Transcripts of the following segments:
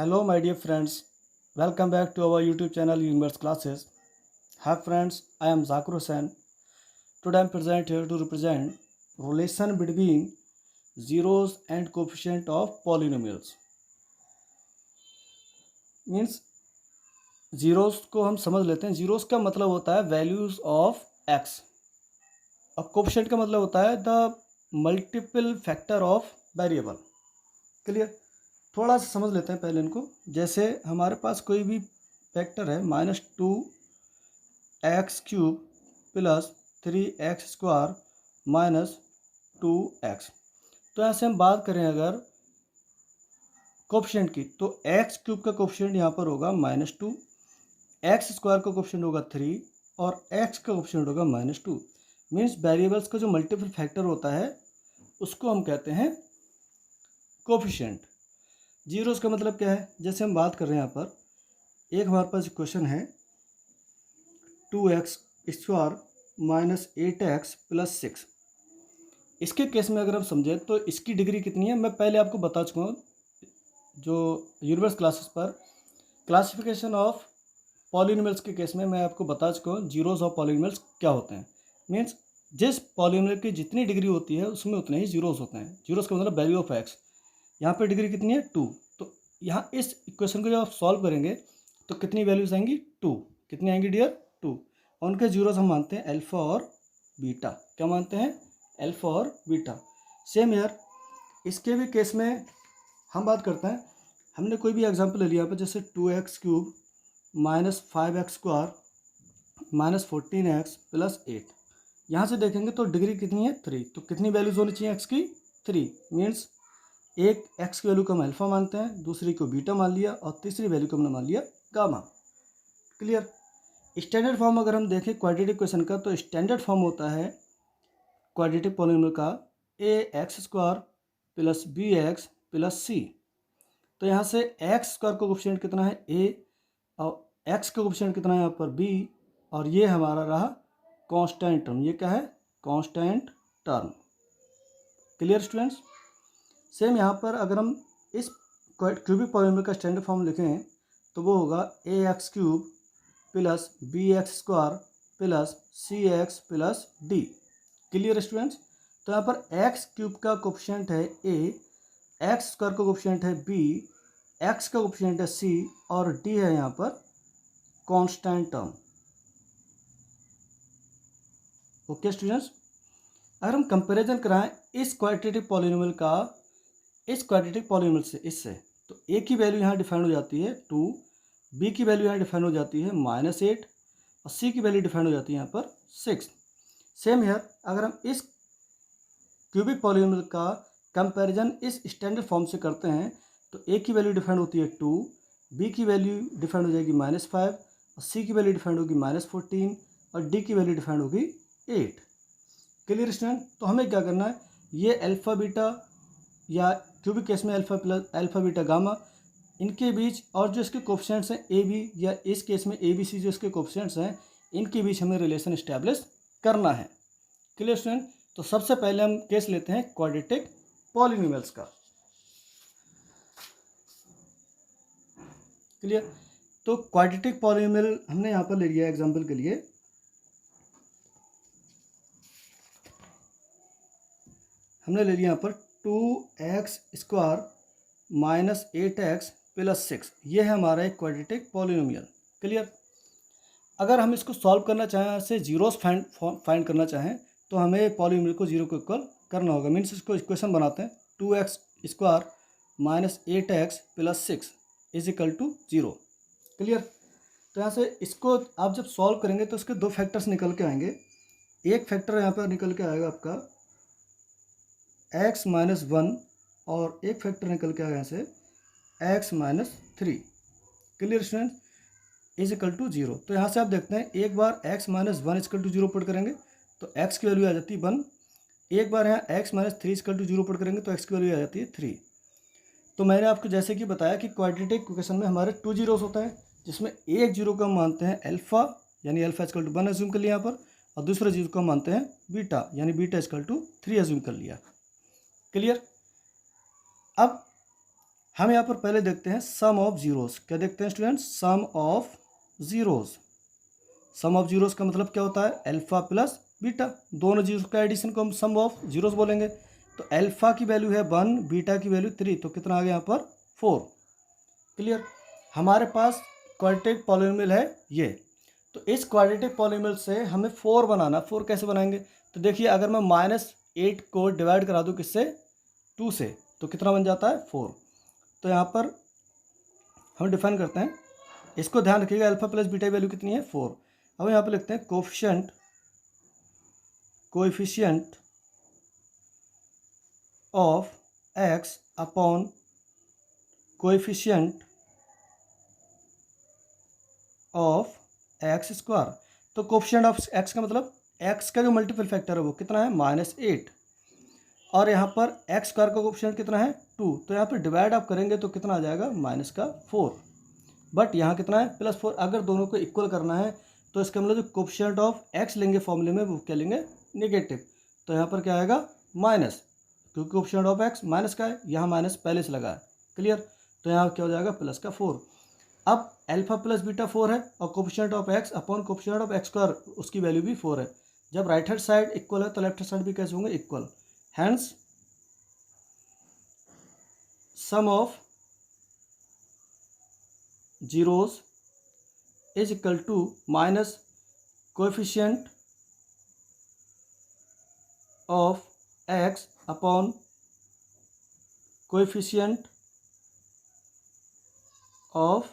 Hello, my dear friends. Welcome back to our YouTube channel Universe Classes. Hi, friends. I am Zakir Hussain. Today I am present here to represent relation between zeros and coefficient of polynomials. Means zeros को हम समझ लेते हैं. zeros का मतलब होता है values of x और coefficient का मतलब होता है the multiple factor of variable. Clear? थोड़ा सा समझ लेते हैं पहले इनको. जैसे हमारे पास कोई भी फैक्टर है -2x³ plus 3x² minus 2x. तो यहाँ से हम बात करें अगर कोफिशिएंट की तो x³ का कोफिशिएंट यहाँ पर होगा -2, x² का कोफिशिएंट होगा 3 और x का कोफिशिएंट होगा -2. मीन्स वेरिएबल्स का जो मल्टीपल फैक्टर होता है उसको हम कहते हैं कोफिशिएंट. जीरोस का मतलब क्या है? जैसे हम बात कर रहे हैं यहाँ पर एक हमारे पास इक्वेशन है 2x² माइनस 8x प्लस 6. इसके केस में अगर हम समझें तो इसकी डिग्री कितनी है मैं पहले आपको बता चुका हूँ. जो यूनिवर्स क्लासेस पर क्लासिफिकेशन ऑफ पॉलिनोमियल्स के केस में मैं आपको बता चुका हूँ जीरोस ऑफ पॉलिनोमियल्स क्या होते हैं. मीन्स जिस पॉलिनोमियल की जितनी डिग्री होती है उसमें उतने ही जीरोस होते हैं. जीरोस का मतलब वैल्यू ऑफ एक्स. यहाँ पर डिग्री कितनी है 2. तो यहाँ इस इक्वेशन को जब आप सॉल्व करेंगे तो कितनी वैल्यूज आएंगी 2. कितनी आएंगी डियर 2. और उनके जीरोस हम मानते हैं अल्फा और बीटा. क्या मानते हैं? अल्फा और बीटा. सेम यार इसके भी केस में हम बात करते हैं. हमने कोई भी एग्जांपल ले लिया यहाँ पर जैसे 2x³ minus 5x² minus 14x plus 8. यहाँ से देखेंगे तो डिग्री कितनी है 3. तो कितनी वैल्यूज होनी चाहिए x की 3. मीन्स एक x की वैल्यू को हम अल्फा मानते हैं, दूसरी को बीटा मान लिया और तीसरी वैल्यू को हमने मान लिया गामा. क्लियर? स्टैंडर्ड फॉर्म अगर हम देखें क्वाड्रेटिक इक्वेशन का तो स्टैंडर्ड फॉर्म होता है क्वाड्रेटिक पॉलिनोमियल का ax² plus bx plus c. तो यहाँ से x² का कोफिशिएंट कितना है a और x का कोफिशिएंट कितना है यहाँ पर b और ये हमारा रहा कांस्टेंट टर्म. ये क्या है? Constant term. Clear students? Same यहाँ पर अगर हम इस क्यूबिक पॉलिनोमियल का स्टैंडर्ड फॉर्म लिखें तो वो होगा ax³ plus bx² plus cx plus d. Clear students? तो यहाँ पर x³ का कोफिशिएंट है a, x² का कोफिशिएंट है b, x का कोफिशिएंट है c और d है यहाँ पर कांस्टेंट टर्म. Okay students? अगर हम कंपैरिजन कराएं इस क्वाड्रेटिक पॉलिनोमियल का इस क्वाड्रेटिक पॉलिनोमियल से इससे तो a की वैल्यू यहाँ डिफाइन हो जाती है 2, b की वैल्यू यहाँ डिफाइन हो जाती है -8 और c की वैल्यू डिफाइन हो जाती है यहाँ पर 6. सेम हियर अगर हम इस क्यूबिक पॉलिनोमियल का कंपैरिजन इस स्टैंडर्ड फॉर्म से करते हैं तो a की वैल्यू डिफाइन होती है 2, b की वैल्यू डिफाइन हो जाएगी -5 और c की वैल्यू डिफाइन होगी -14 और d की वैल्यू डिफाइन होगी 8. Clear student? तो हमें क्या करना है ये अल्फा बीटा या क्यूबिक केस में अल्फा बीटा गामा इनके बीच और जो इसके कोफिशिएंट्स हैं ए बी या इस केस में ए बी सी जो इसके कोफिशिएंट्स हैं इनके बीच हमें रिलेशन इस्टेब्लिश करना है. Clear student? तो सबसे पहले हम केस लेते हैं क्वाड्रेटिक पॉलिनोमियल्स का. क्लियर? तो क्वाड्रेटिक पॉलिनोमियल हमने यहाँ पर ले लिया एग्जाम्पल के लिए. हमने ले लिया यहाँ पर 2x² माइनस 8x प्लस 6. ये है हमारा एक क्वाड्रेटिक पॉलिनोमियल. क्लियर? अगर हम इसको सॉल्व करना चाहें ऐसे जीरोस फाइंड करना चाहें तो हमें पॉलिनोमियल को जीरो को इक्वल करना होगा. मीन्स इसको इक्वेशन बनाते हैं 2x² minus 8x plus 6 is equal to 0. Clear? तो यहाँ से इसको आप जब सॉल्व करेंगे तो इसके दो फैक्टर्स निकल के आएंगे. एक फैक्टर यहाँ पर निकल के आएगा आपका x-1 और एक फैक्टर निकल के आएगा यहाँ से x-3. Clear student? Is equal to 0. तो यहाँ से आप देखते हैं एक बार x-1 इजकल टू 0 पुट करेंगे तो x की वैल्यू आ जाती है 1. एक बार यहाँ x-3 इजकल टू 0 पुट करेंगे तो x की वैल्यू आ जाती है 3. तो मैंने आपको जैसे कि बताया कि क्वाड्रेटिक इक्वेशन में हमारे 2 जीरोस होता है जिसमें एक जीरो को हम मानते हैं अल्फा यानी अल्फा इजकल टू 1 एज्यूम कर लिया यहाँ पर और दूसरे जीरो को हम मानते हैं बीटा यानी बीटा इजकल टू 3 एज्यूम कर लिया. क्लियर? अब हम यहाँ पर पहले देखते हैं सम ऑफ जीरोस। क्या देखते हैं students? Sum of zeros. Sum of zeros का मतलब क्या होता है? अल्फा प्लस बीटा, दोनों जीरोस का एडिशन को हम सम ऑफ जीरोस बोलेंगे। तो अल्फा की वैल्यू है 1, बीटा की वैल्यू 3, तो कितना आ गया यहाँ पर? 4। क्लियर? हमारे पास क्वाड्रेटिक पॉलिनोमियल है ये। तो इस क्वाड्रेटिक पॉलिनोमियल से हमें 4 बनाना। 4 कैसे बनाएंगे? तो देखिए, अगर मैं -8 को डिवाइड करा दूँ किससे? 2 से, तो कितना बन जाता है? 4। तो यहाँ पर हम डिफाइन करते हैं, इसको ध्यान रखिएगा, अल्फा प्लस बीटा की वैल्यू कितनी है? 4। अब यहाँ पर लिखते हैं coefficient of x upon coefficient of x square. तो कोएफिशिएंट ऑफ एक्स का मतलब एक्स का जो मल्टीपल फैक्टर है वो कितना है? -8। और यहाँ पर एक्स स्क्वायर का कोएफिशिएंट कितना है? 2। तो यहाँ पर डिवाइड आप करेंगे तो कितना आ जाएगा? -4। बट यहाँ कितना है? +4। अगर दोनों को इक्वल करना है तो इसका मतलब जो कोएफिशिएंट ऑफ एक्स लेंगे फॉर्मूले में वो क्या लेंगे? नेगेटिव। तो यहाँ पर क्या आएगा? माइनस, क्योंकि कोएफिशिएंट ऑफ एक्स माइनस का है, यहाँ माइनस पहले से लगा है। क्लियर? तो यहाँ क्या हो जाएगा? +4। अब अल्फा प्लस बीटा 4 है और coefficient of x upon coefficient of x square, उसकी वैल्यू भी 4 है। जब राइट हैंड साइड इक्वल है तो लेफ्ट हैंड साइड भी कैसे होंगे? Equal. Hence sum of zeros is equal to minus coefficient of x upon coefficient of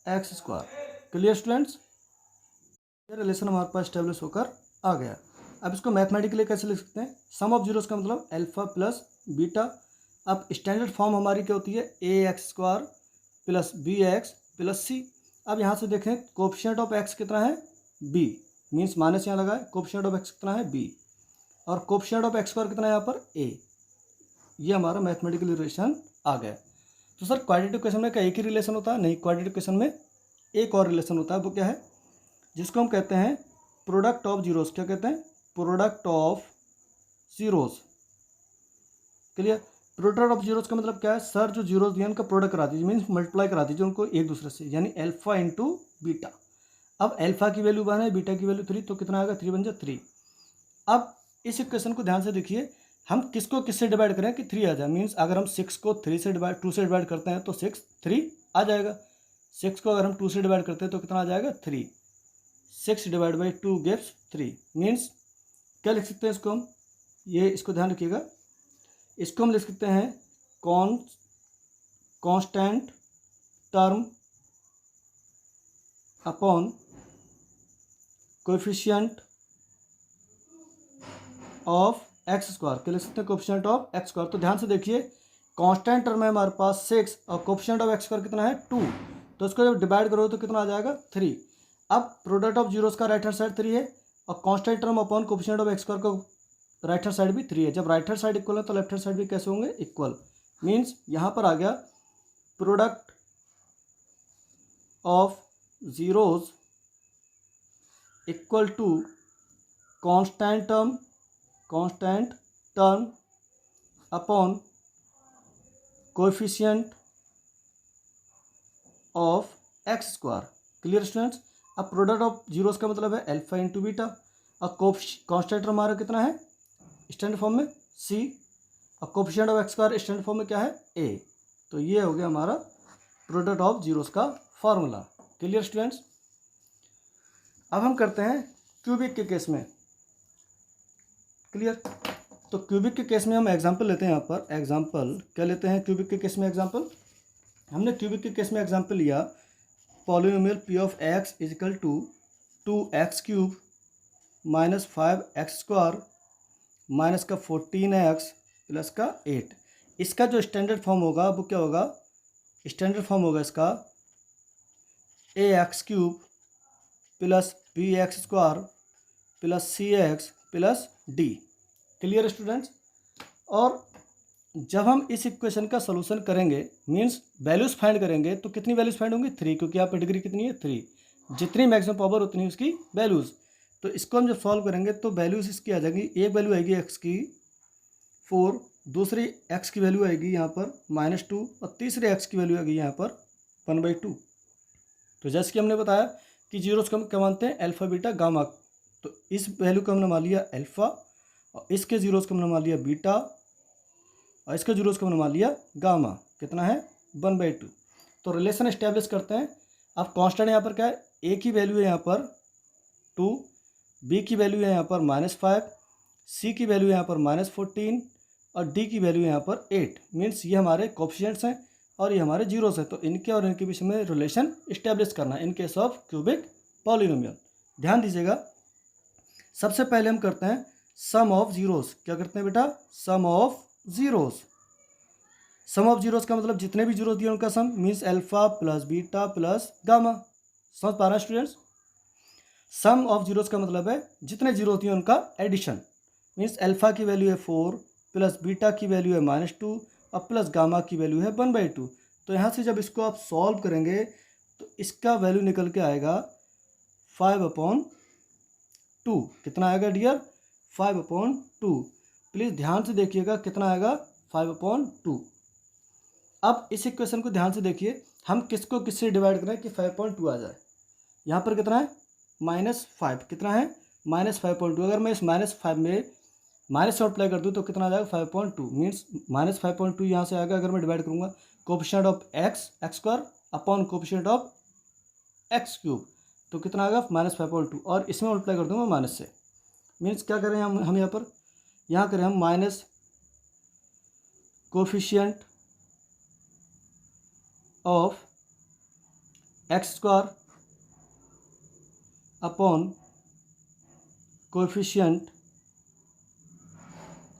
x square. Clear students? ये रिलेशन हमारे पास स्टेब्लिश होकर आ गया। अब इसको मैथमेटिकली कैसे लिख सकते हैं? सम ऑफ जीरोस का मतलब अल्फा प्लस बीटा। अब स्टैंडर्ड फॉर्म हमारी क्या होती है? ax² plus bx plus c। अब यहाँ से देखें, कोएफिशिएंट ऑफ x कितना है? b, मीन्स माइनस यहाँ लगा है। कोएफिशिएंट ऑफ x कितना है? b। और कोएफिशिएंट ऑफ x² कितना है यहाँ पर? a। ये हमारा मैथमेटिकल रिलेशन आ गया। तो सर क्वाड्रेटिक इक्वेशन में क्या एक ही रिलेशन होता है? नहीं, क्वाड्रेटिक इक्वेशन में एक और रिलेशन होता है। वो क्या है? जिसको हम कहते हैं प्रोडक्ट ऑफ जीरोस। क्या कहते हैं? Product of zeros. Clear? Product of zeros का मतलब क्या है? सर जो जीरोस दिए उनका प्रोडक्ट करा दीजिए, मीन्स मल्टीप्लाई करा दीजिए उनको एक दूसरे से, यानी अल्फा इंटू बीटा। अब अल्फा की वैल्यू 1 है, बीटा की वैल्यू 3, तो कितना आएगा? 3 बन जाए 3। अब इस इक्वेशन को ध्यान से देखिए, हम किसको किससे डिवाइड करें कि 3 आ जाए? मीन्स अगर हम 6 को 2 से डिवाइड करते हैं तो 6 3 आ जाएगा। 6 को अगर हम 2 से डिवाइड करते हैं तो कितना आ जाएगा? 3। 6 डिवाइड बाई 2 गिव्स 3। मीन्स क्या लिख सकते हैं इसको हम? ये इसको ध्यान रखिएगा, इसको हम लिख सकते हैं constant term upon coefficient of x square. क्या लिख सकते हैं? Coefficient of x square. तो ध्यान से देखिए, कांस्टेंट टर्म है हमारे पास 6 और कोएफिशिएंट ऑफ एक्स स्क्वायर कितना है? 2। तो इसको जब डिवाइड करो तो कितना आ जाएगा? 3। अब प्रोडक्ट ऑफ जीरोस का राइट हैंड साइड 3 है और constant term upon coefficient of x square का राइट हैंड साइड भी 3 है। जब राइट हैंड साइड इक्वल है तो लेफ्ट हैंड साइड भी कैसे होंगे? इक्वल। मीन्स यहाँ पर आ गया product of zeros equal to constant term upon coefficient of x square. Clear students? अब प्रोडक्ट ऑफ जीरोस का मतलब है अल्फा इंटू बीटा और कांस्टेंट टर्म हमारा कितना है स्टैंडर्ड फॉर्म में? c। और coefficient of x square standard form में क्या है? a। तो ये हो गया हमारा प्रोडक्ट ऑफ जीरोस का फॉर्मूला। Clear students? अब हम करते हैं क्यूबिक के केस में। क्लियर? तो क्यूबिक के केस में हम एग्जांपल लेते हैं। यहाँ पर एग्जांपल क्या लेते हैं क्यूबिक के केस में? एग्जांपल हमने क्यूबिक के केस में एग्जांपल लिया polynomial p of x is equal to 2x³ minus 5x² minus का 14x प्लस का 8। इसका जो स्टैंडर्ड फॉर्म होगा वो क्या होगा? स्टैंडर्ड फॉर्म होगा इसका ax³ plus bx² plus cx plus d। Clear students? और जब हम इस इक्वेशन का सॉल्यूशन करेंगे, मीन्स वैल्यूज फाइंड करेंगे, तो कितनी वैल्यूज फाइंड होंगी? 3, क्योंकि यहाँ पर डिग्री कितनी है? 3। जितनी मैक्सिमम पावर उतनी उसकी वैल्यूज। तो इसको हम जब सॉल्व करेंगे तो वैल्यूज इसकी आ जाएंगी। एक वैल्यू आएगी x की 4, दूसरी x की वैल्यू आएगी यहाँ पर -2 और तीसरी x की वैल्यू आएगी यहाँ पर 1/2। तो जैसे कि हमने बताया कि जीरोस को हम क्या मानते हैं, अल्फा बीटा गामा। तो इस वैल्यू को हमने मान लिया अल्फा और इसके जीरोस को हमने मान लिया बीटा और इसके जीरोस को हमने मान लिया गामा। कितना है, 1/2। तो रिलेशन एस्टेब्लिश करते हैं। अब कांस्टेंट यहाँ पर क्या है, ए की वैल्यू है यहाँ पर 2, बी की वैल्यू है यहाँ पर -5, सी की वैल्यू यहाँ पर -14 और डी की वैल्यू यहाँ पर 8। मीन्स ये हमारे कोफिशिएंट्स हैं और ये हमारे जीरोस हैं। तो इनके और इनके बीच में रिलेशन इस्टेब्लिश करना है in case of cubic polynomial. ध्यान दीजिएगा, सबसे पहले हम करते हैं सम ऑफ जीरोस। क्या करते हैं बेटा, sum of zeros. Sum of zeros का मतलब जितने भी जीरोस दिए उनका sum, means alpha plus beta plus gamma. समझ पा रहे हैं स्टूडेंट्स। सम ऑफ जीरोस का मतलब है जितने जीरो दिए उनका एडिशन। मीन्स अल्फा की वैल्यू है 4 प्लस बीटा की वैल्यू है -2 और प्लस गामा की वैल्यू है 1/2। तो यहाँ से जब इसको आप सॉल्व करेंगे तो इसका वैल्यू निकल के आएगा 5/2। कितना आएगा डियर, 5/2। प्लीज़ ध्यान से देखिएगा कितना आएगा, 5/2। अब इस इक्वेशन को ध्यान से देखिए, हम किसको किससे डिवाइड करें कि 5/2 आ जाए। यहाँ पर कितना है, -5। कितना है, -5/2। अगर मैं इस -5 में माइनस से मल्टीप्लाई कर दूँ तो कितना आ जाएगा, 5/2। मीन्स -5/2 यहाँ से आएगा। अगर मैं डिवाइड करूँगा coefficient of x square upon coefficient of x cube, तो कितना आएगा, -5/2। और इसमें मल्टीप्लाई कर दूँगा माइनस से। मीन्स क्या करें हम यहाँ करें हम minus coefficient of x square upon coefficient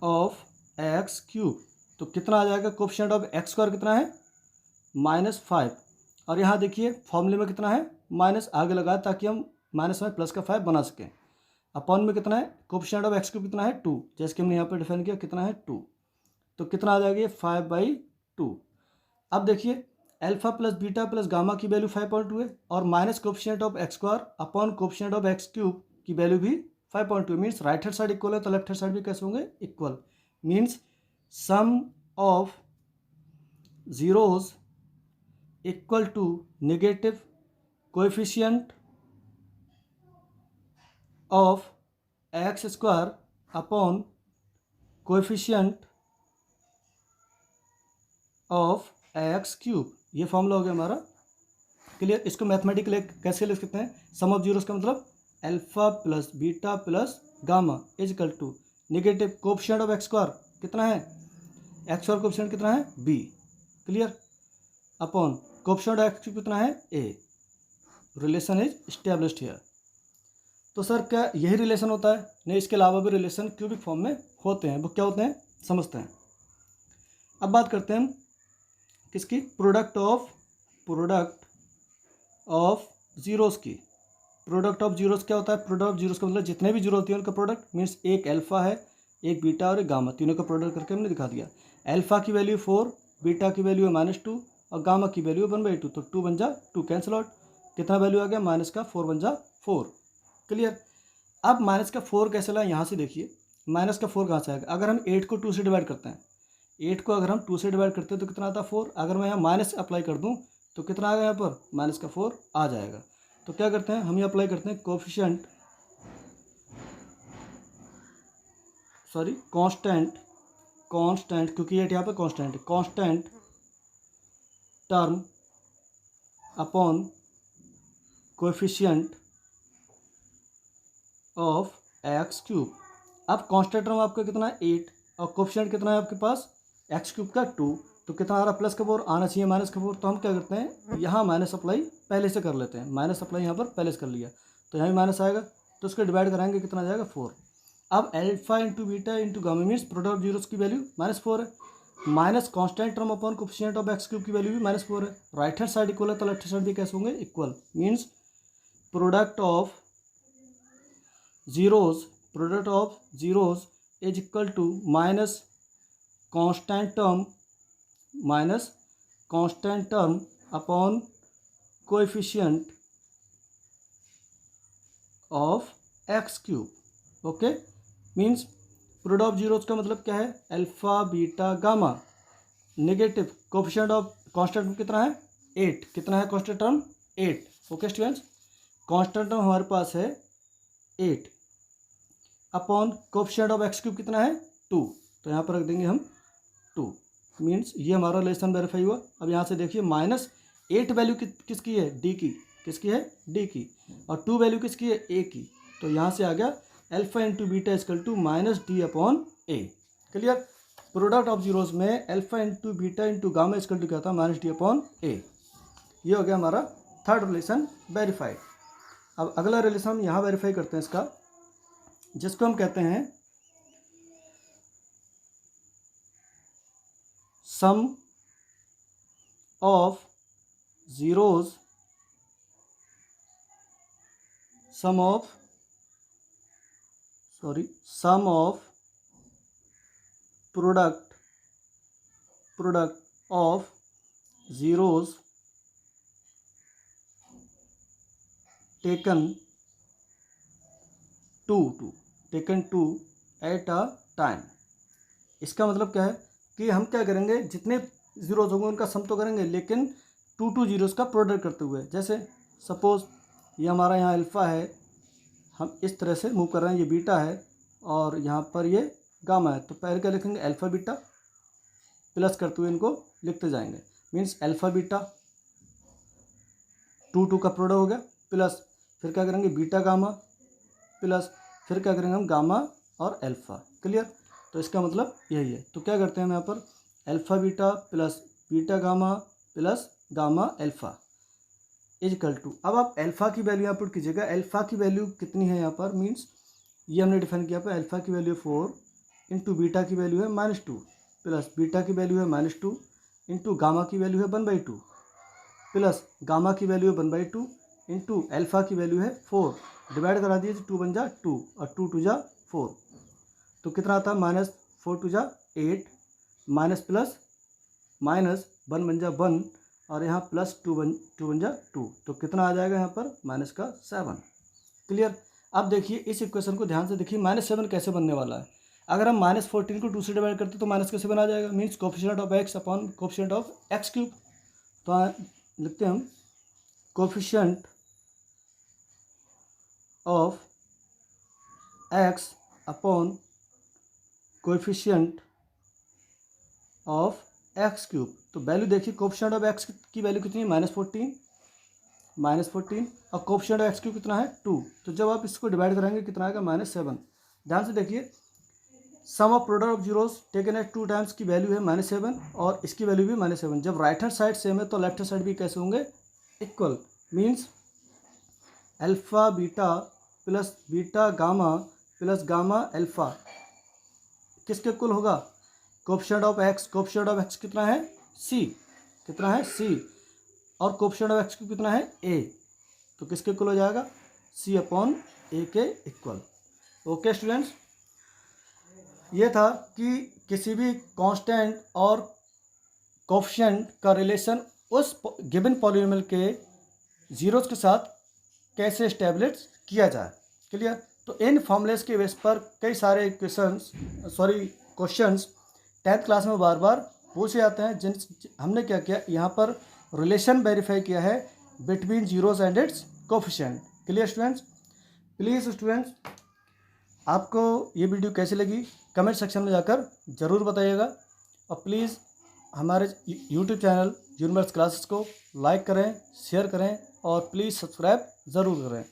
of x cube. तो कितना आ जाएगा, कोफिशिएंट ऑफ x स्क्वायर कितना है, -5। और यहाँ देखिए फॉर्मूले में कितना है, माइनस आगे लगाया ताकि हम माइनस में प्लस का 5 बना सकें। अपॉन में कितना है, कोफिशिएंट ऑफ x क्यूब कितना है, 2। जैसे कि हमने यहाँ पर डिफाइन किया, कितना है 2। तो कितना आ जाएगा, 5/2। अब देखिए alpha plus beta plus gamma की वैल्यू 5/2 है और minus coefficient of x square upon coefficient of x cube की वैल्यू भी 5/2। Means right hand side equal है तो लेफ्ट हैंड साइड भी कैसे होंगे, equal. Means sum of zeros equal to negative coefficient of x square upon coefficient of x cube. ये formula हो गया हमारा, क्लियर। इसको मैथमेटिकली कैसे लिख सकते हैं, सम ऑफ जीरोस का मतलब alpha plus beta plus gamma is equal to negative coefficient of x square कितना है, x स्क्वायर कोएफिशिएंट कितना है, b, clear, upon coefficient of x cube कितना है, a। Relation is established here. तो sir क्या यही रिलेशन होता है, नहीं, इसके अलावा भी रिलेशन क्यूबिक फॉर्म में होते हैं। वो क्या होते हैं समझते हैं। अब बात करते हैं हम किसकी, प्रोडक्ट ऑफ जीरोस की। प्रोडक्ट ऑफ जीरोस क्या होता है, प्रोडक्ट ऑफ जीरोस का मतलब जितने भी जीरो होती है उनका प्रोडक्ट। मीन्स एक अल्फा है, एक बीटा और एक गामा, तीनों का प्रोडक्ट करके हमने दिखा दिया। अल्फा की वैल्यू 4, बीटा की वैल्यू है -2 और गामा की वैल्यू 1/2। तो 2 बन जा 2 कैंसिल आउट, कितना वैल्यू आ गया, माइनस का 4 बन जा 4, क्लियर। अब माइनस का 4 कैसे लाए, यहाँ से देखिए माइनस का 4 कहाँ से आएगा। अगर हम 8 को 2 से डिवाइड करते हैं, 8 को अगर हम 2 से डिवाइड करते हैं तो कितना आता है 4। अगर मैं यहाँ माइनस अप्लाई कर दूँ तो कितना आएगा, यहाँ पर माइनस का 4 आ जाएगा। तो क्या करते हैं हम, ये अप्लाई करते हैं कोफिशिएंट, सॉरी कांस्टेंट, क्योंकि ये यहाँ पर कांस्टेंट है, constant term upon coefficient of x cube. अब कांस्टेंट टर्म आपका कितना है 8 और कोएफिशिएंट कितना है आपके पास x क्यूब का 2। तो कितना आ रहा, प्लस का 4 आना चाहिए, माइनस का 4। तो हम क्या करते हैं, यहाँ माइनस अप्लाई पहले से कर लेते हैं। माइनस अप्लाई यहाँ पर पहले से कर लिया तो यहाँ भी माइनस आएगा, तो उसको डिवाइड कराएंगे, कितना आ जाएगा 4। अब alpha into beta into gamma means product of zeros की वैल्यू -4 है, minus constant term upon coefficient of x cube की वैल्यू भी -4 है। राइट हैंड साइड इक्वल है तो लेफ्ट हैंड साइड भी कैसे होंगे, equal. Means product of zeros is equal to minus constant term upon coefficient of x cube. Okay, means product of zeros का मतलब क्या है, alpha beta gamma. Negative coefficient of constant term कितना है 8, कितना है constant term 8। Okay students, constant term हमारे पास है 8 upon coefficient of x cube कितना है 2, तो यहाँ पर रख देंगे हम 2, मीन्स ये हमारा रिलेशन वेरीफाई हुआ। अब यहाँ से देखिए -8 वैल्यू किसकी है डी की, किसकी है डी की, और 2 वैल्यू किसकी है ए की, तो यहाँ से आ गया alpha into beta equal to -d upon A. Clear, product of zeros में alpha into beta into gamma equal to क्या था -d अपॉन ए। ये हो गया हमारा थर्ड रिलेशन वेरीफाइड। अब अगला रिलेशन हम यहाँ वेरीफाई करते हैं इसका, जिसको हम कहते हैं sum of zeros, sum of product of zeros taken two at a time. इसका मतलब क्या है कि हम क्या करेंगे, जितने जीरोज होंगे उनका सम तो करेंगे, लेकिन 2 जीरोज का प्रोडक्ट करते हुए। जैसे सपोज ये हमारा यहाँ अल्फ़ा है, हम इस तरह से मूव कर रहे हैं, ये बीटा है और यहाँ पर ये गामा है, तो पहले क्या लिखेंगे अल्फ़ा बीटा, प्लस करते हुए इनको लिखते जाएंगे, मीन्स अल्फ़ा बीटा 2 का प्रोडक्ट हो गया, प्लस फिर क्या करेंगे बीटा गामा, प्लस फिर क्या करेंगे हम गामा और अल्फ़ा। क्लियर, तो इसका मतलब यही है। तो क्या करते हैं हम यहाँ पर alpha beta plus beta gamma plus gamma alpha is equal to, अब आप अल्फ़ा की वैल्यू यहाँ पुट कीजिएगा। अल्फ़ा की वैल्यू कितनी है यहाँ पर, मीन्स ये हमने डिफाइन किया पर अल्फ़ा की वैल्यू 4 इंटू बीटा की वैल्यू है -2 प्लस बीटा की वैल्यू है -2 इंटू गामा की वैल्यू है 1/2 प्लस गामा की वैल्यू है 1/2 इंटू अल्फ़ा की वैल्यू है 4, डिवाइड करा दिए 2 बन जा 2 और 2 2 जा 4, तो कितना आता है -4 2 जा 8, माइनस प्लस माइनस 1 बन जा 1 और यहाँ प्लस 2 बन जा 2, तो कितना आ जाएगा यहाँ पर -7। क्लियर, अब देखिए इस इक्वेशन को ध्यान से देखिए, -7 कैसे बनने वाला है। अगर हम -14 को 2 से डिवाइड करते तो माइनस कैसे बना जाएगा, means coefficient of x upon coefficient of x cube. तो लिखते हैं हम coefficient of x upon coefficient of x cube. तो वैल्यू देखिए कोफिशिएंट ऑफ x की वैल्यू कितनी है -14 और कोफिशिएंट ऑफ एक्स क्यूब कितना है 2, तो जब आप इसको डिवाइड करेंगे कितना आएगा -7। ध्यान से देखिए sum of product of zeros taken at 2 times की वैल्यू है -7 और इसकी वैल्यू भी -7। जब राइट हैंड साइड सेम है तो लेफ्ट हैंड साइड भी कैसे होंगे equal, means alpha beta plus beta gamma plus gamma alpha किसके इक्वल होगा, कोफिशिएंट ऑफ एक्स कितना है c, कितना है c, और कोफिशिएंट ऑफ एक्स कितना है a, तो किसके इक्वल हो जाएगा c अपॉन a के इक्वल। ओके स्टूडेंट्स, ये था कि किसी भी कांस्टेंट और कोफिशिएंट का रिलेशन उस गिवन पॉलिनोमियल के जीरोज के साथ कैसे एस्टेब्लिश किया जाए। क्लियर, तो इन फॉर्मूलेस के बेस पर कई सारे क्वेश्चंस 10th क्लास में बार बार पूछे जाते हैं, जिन हमने क्या किया यहाँ पर रिलेशन वेरीफाई किया है between zeros and it's coefficient. Clear students, please students आपको ये वीडियो कैसी लगी कमेंट सेक्शन में जाकर ज़रूर बताइएगा, और प्लीज़ हमारे यूट्यूब चैनल यूनिवर्स क्लासेस को लाइक करें, शेयर करें और प्लीज़ सब्सक्राइब ज़रूर करें।